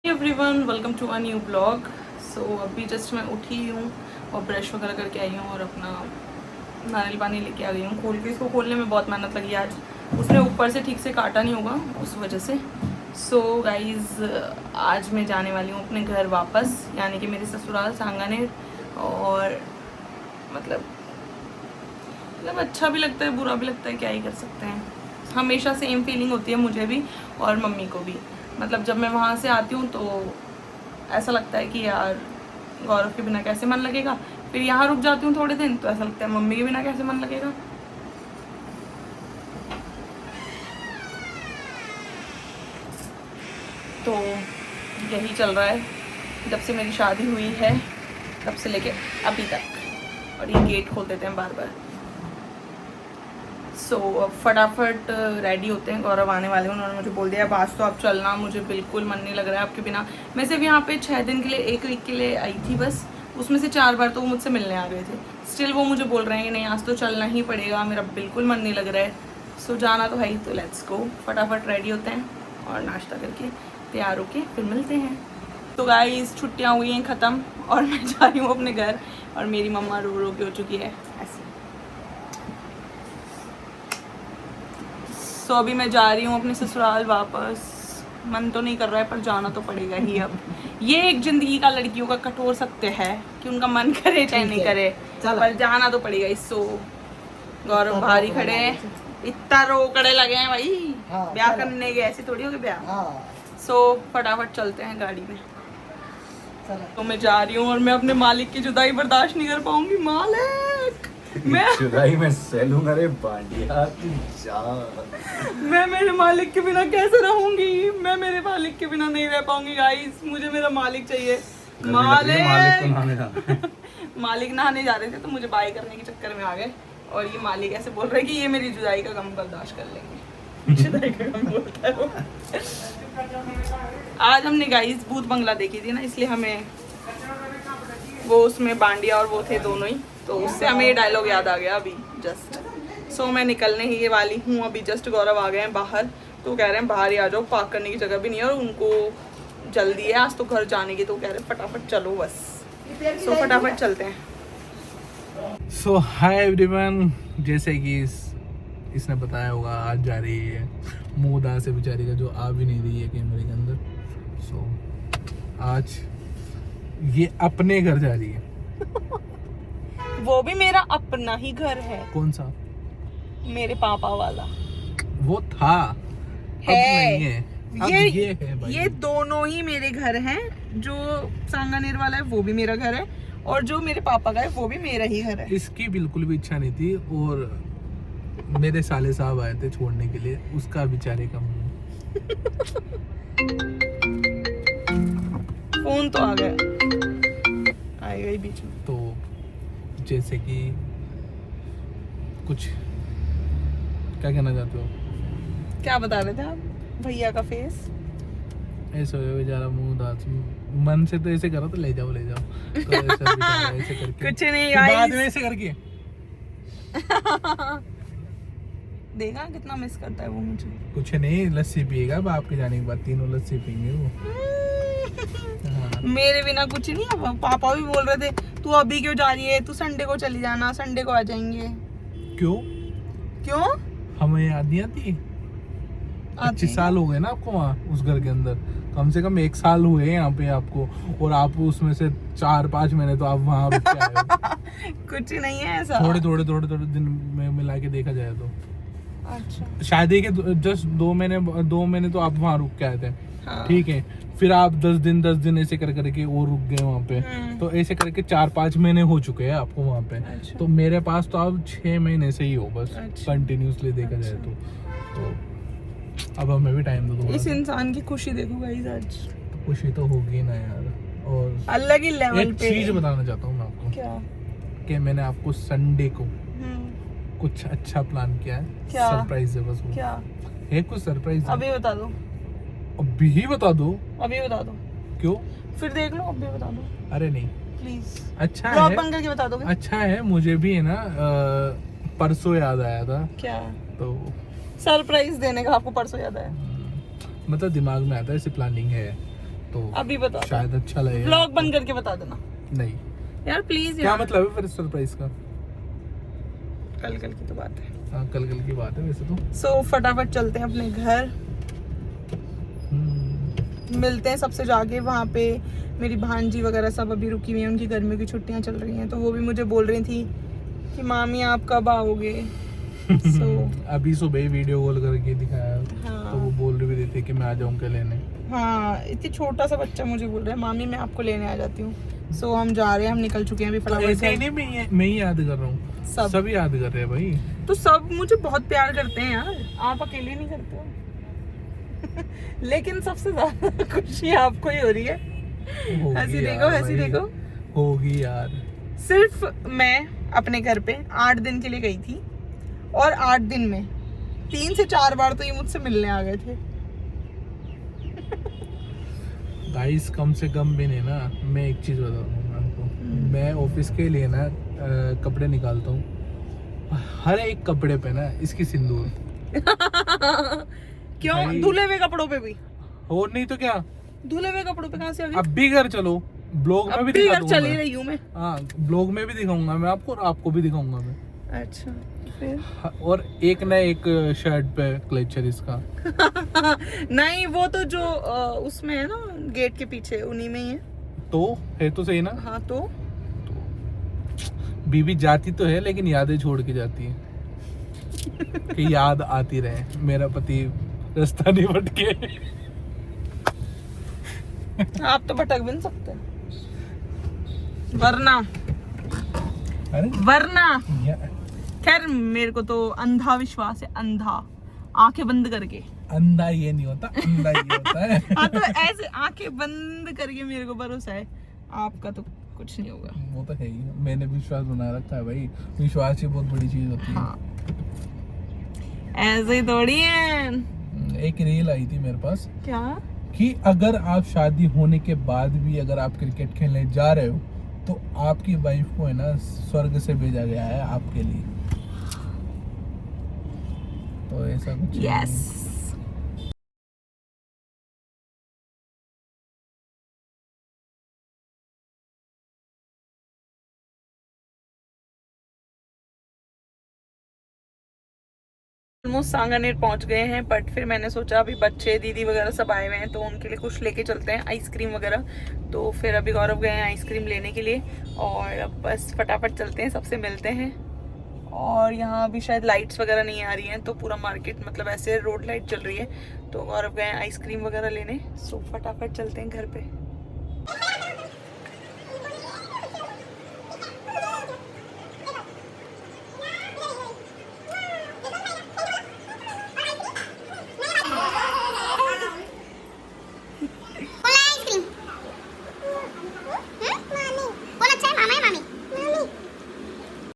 Everyone welcome to a new blog. So अभी just मैं उठी हूँ और ब्रश वगैरह करके आई हूँ और अपना नारियल पानी लेके आ गई हूँ। खोल के इसको खोलने में बहुत मेहनत लगी आज, उसने ऊपर से ठीक से काटा नहीं होगा उस वजह से। सो गाइज़ आज मैं जाने वाली हूँ अपने घर वापस, यानी कि मेरे ससुराल सांगानेर। और मतलब अच्छा भी लगता है बुरा भी लगता है, क्या ही कर सकते हैं। हमेशा सेम फीलिंग होती है मुझे भी और मम्मी को भी। मतलब जब मैं वहाँ से आती हूँ तो ऐसा लगता है कि यार गौरव के बिना कैसे मन लगेगा, फिर यहाँ रुक जाती हूँ थोड़े दिन तो ऐसा लगता है मम्मी के बिना कैसे मन लगेगा। तो यही चल रहा है जब से मेरी शादी हुई है तब से लेके अभी तक। और ये गेट खोल देते हैं बार बार। सो फटाफट रेडी होते हैं, गौरव आने वाले हैं। उन्होंने मुझे बोल दिया आज तो आप चलना, मुझे बिल्कुल मन नहीं लग रहा है आपके बिना। मैं सिर्फ यहाँ पे 6 दिन के लिए, 1 वीक के लिए आई थी बस, उसमें से 4 बार तो वो मुझसे मिलने आ गए थे। स्टिल वो मुझे बोल रहे हैं कि नहीं आज तो चलना ही पड़ेगा, मेरा बिल्कुल मन नहीं लग रहा है। सो जाना तो है ही, तो लेट्स गो। फटाफट रेडी होते हैं और नाश्ता करके तैयार होके फिर मिलते हैं। तो गाइस छुट्टियाँ हुई हैं ख़त्म और मैं जा रही हूँ अपने घर और मेरी मम्मा रो रो के हो चुकी है ऐसे। सो अभी मैं जा रही हूँ अपने ससुराल वापस। मन तो नहीं कर रहा है पर जाना तो पड़ेगा ही अब। ये एक जिंदगी का लड़कियों का कठोर सत्य है कि उनका मन करे चाहे नहीं करे पर जाना तो पड़ेगा। इसो गौरव भारी खड़े हैं, इतना रोकड़े लगे हैं भाई। ब्याह करने गए ऐसे थोड़ी हो गए ब्याह। सो फटाफट चलते हैं गाड़ी में। तो मैं जा रही हूँ और मैं अपने मालिक की जुदाई बर्दाश्त नहीं कर पाऊंगी। मालिक मैं जुदाई में सैलूंगा रे बांडिया तू जा। मैं मेरे मालिक के बिना कैसे रहूंगी? मैं मेरे मालिक के बिना नहीं रह पाऊंगी गाइस। मुझे मेरा मालिक चाहिए। मालिक नहाने जा रहे थे तो मुझे बाय करने के चक्कर में आ गए और ये मालिक ऐसे बोल रहे कि ये मेरी जुदाई का गम बर्दाश्त कर लेंगे। जुदाई का गम बोलता है वो। आज हमने गाइस भूत बंगला देखी थी ना, इसलिए हमें वो उसमें बांडिया और वो थे दोनों ही, तो उससे हमें ये डायलॉग याद आ गया अभी जस्ट। सो मैं निकलने ही वाली हूँ अभी जस्ट। गौरव आ गए हैं बाहर तो कह रहे हैं बाहर ही आ जाओ, पार्क करने की जगह भी नहीं है और उनको जल्दी है आज तो घर जाने की, तो कह रहे हैं फटाफट चलो बस। सो फटाफट चलते हैं। सो हाय एवरीवन, जैसे कि इसने बताया होगा आज जा रही है मुँह दार से बेचारी का, जो आ भी नहीं रही है कैमरे के अंदर। सो आज ये अपने घर जा रही है। वो भी मेरा अपना ही घर है। कौन सा? मेरे पापा वाला वो था है, अब नहीं है। अब ये है भाई। ये दोनों ही मेरे घर हैं। जो सांगानेर वाला है वो भी मेरा घर है और जो मेरे पापा का है वो भी मेरा ही घर है। इसकी बिल्कुल भी इच्छा नहीं थी और मेरे साले साहब आए थे छोड़ने के लिए, उसका बेचारे का मुंह। फोन तो आ गया, आएगा ही बीच में। तो जैसे कि कुछ क्या कहना चाहते हो? क्या बता रहे थे आप? भैया का फेस ऐसे हो बेचारा मुंह दांत मन से तो ऐसे करो तो ले जाओ तो ऐसा बेचारा ऐसे करके कुछ नहीं फिर बाद गाइस। में ऐसे करके देखा कितना मिस करता है वो मुझे। कुछ नहीं, लस्सी पिएगा बाप के जाने के बाद, तीनों लस्सी पिएंगे वो। हाँ। मेरे बिना कुछ नहीं है। पापा भी बोल रहे थे तू अभी क्यों जा रही है, तू संडे को चली जाना, संडे को आ जाएंगे। क्यों? क्यों? हमें याद नहीं आती? 25 साल हो गए ना आपको वहाँ उस घर के अंदर, कम से कम 1 साल हुए यहाँ पे आपको, और आप उसमें से 4-5 महीने तो आप वहाँ रुक के आए हो। कुछ नहीं है ऐसा। थोड़े दिन में मिला के देखा जाए तो। अच्छा शादी के जस्ट 2 महीने तो आप वहाँ रुक के आए थे। हाँ। ठीक है, फिर आप 10 दिन ऐसे करके और रुक गए वहाँ पे, तो ऐसे करके 4-5 महीने हो चुके हैं आपको वहाँ पे। अच्छा। तो मेरे पास तो आप 6 महीने से ही हो बस। अच्छा। कंटिन्यूसली देखा जाए तो अब हमें भी टाइम दो। इस इंसान की खुशी देखो गाइस आज। तो खुशी तो होगी ना यार। और अलग ही लेवल एक पे चीज बताना चाहता हूँ मैं आपको। क्या? कि मैंने आपको संडे को कुछ अच्छा प्लान किया है। क्या? सरप्राइज है बस वो। क्या? है कुछ सरप्राइज? अभी बता दो। अभी ही बता दो? अभी बता दो। क्यों? फिर देख लो, अभी बता दो अरे नहीं, प्लीज। अच्छा ब्लॉग है, बंद करके बता दोगे? अच्छा है। मुझे भी है ना परसों याद आया था। क्या तो सरप्राइज देने का आपको परसों याद आया? मतलब दिमाग में आता है, ऐसी प्लानिंग है तो अभी बता दो। शायद अच्छा लगेगा। व्लॉग बंद करके बता देना नहीं यार प्लीज क्या यार। मतलब है फिर सरप्राइज का? कल की तो बात है। हाँ कल की बात है वैसे तो। सो फटाफट चलते हैं अपने घर, मिलते हैं सबसे जाके वहाँ पे। मेरी भांजी वगैरह सब अभी रुकी हुई हैं, उनकी गर्मियों की छुट्टियां चल रही हैं, तो वो भी मुझे बोल रही थी कि मामी आप कब आओगे। सो अभी सुबह ही वीडियो कॉल करके दिखाया। हाँ। तो वो बोल रही थी कि मैं आ जाऊंगा लेने। हाँ इतनी छोटा सा बच्चा मुझे बोल रहा है मामी मैं आपको लेने आ जाती हूँ। सो हम जा रहे हैं, हम निकल चुके हैं अभी तो फटाफट ऐसे ही घर। नहीं, मैं ही याद कर रहा हूँ, सब याद कर रहे हैं भाई। तो सब मुझे बहुत प्यार करते हैं यार, आप अकेले नहीं करते हो। लेकिन सबसे ज्यादा खुशी आपको ही हो रही है। होगी हंसी यार देखो, हंसी भाई, देखो। होगी यार। सिर्फ मैं अपने घर पे 8 दिन के लिए गई थी, और 8 दिन में 3 से 4 बार तो ये मुझसे मिलने आ गए थे। गाइस कम से कम भी नहीं ना, मैं एक चीज बता दूंगा आपको। मैं ऑफिस के लिए ना कपड़े निकालता हूँ, हर एक कपड़े पे ना इसकी सिंदूर। क्यों? भाई- धुले हुए कपड़ों पे भी? और नहीं तो क्या, धुले हुए कपड़ों पे कहाँ से आ गई? अब भी घर चलो, ब्लॉग में भी अब भी दिखा घर दूंगा चली मैं। रही हूँ मैं। हाँ ब्लॉग में भी दिखाऊंगा मैं आपको, और आपको भी दिखाऊंगा मैं। अच्छा फिर? और एक ना एक शर्ट पे क्लेचर इसका। नहीं वो तो जो उसमें है ना गेट के पीछे, उन्हीं में ही है। तो है तो सही ना। हाँ तो बीवी जाती तो है लेकिन यादें छोड़ के जाती है, कि याद आती रहे मेरा पति रास्ता नहीं भटके। आप तो भटक भी नहीं सकते, वरना अरे वरना खैर मेरे को तो अंधा विश्वास है, अंधा, आंखें बंद करके। अंधा ये नहीं होता, अंधा ये होता है। हाँ तो ऐसे आंखें बंद करके मेरे को भरोसा है, आपका तो कुछ नहीं होगा। वो तो है ही, मैंने विश्वास बना रखा है भाई, विश्वास ही बहुत बड़ी चीज होती है। हाँ ऐसे ही थोड़ी है। एक रील आई थी मेरे पास क्या? कि अगर आप शादी होने के बाद भी अगर आप क्रिकेट खेलने जा रहे हो तो आपकी वाइफ को है ना स्वर्ग से भेजा गया है आपके लिए। तो ऐसा कुछ है। यस। ऑलमोस्ट सांगानेर पहुंच गए हैं, बट फिर मैंने सोचा अभी बच्चे दीदी वगैरह सब आए हुए हैं तो उनके लिए कुछ लेके चलते हैं, आइसक्रीम वगैरह। तो फिर अभी गौरव गए हैं आइसक्रीम लेने के लिए, और अब बस फटाफट चलते हैं, सबसे मिलते हैं। और यहाँ अभी शायद लाइट्स वगैरह नहीं आ रही हैं, तो पूरा मार्केट मतलब ऐसे रोड लाइट चल रही है, तो गौरव गए हैं आइसक्रीम वगैरह लेने। सो फटाफट चलते हैं घर पे।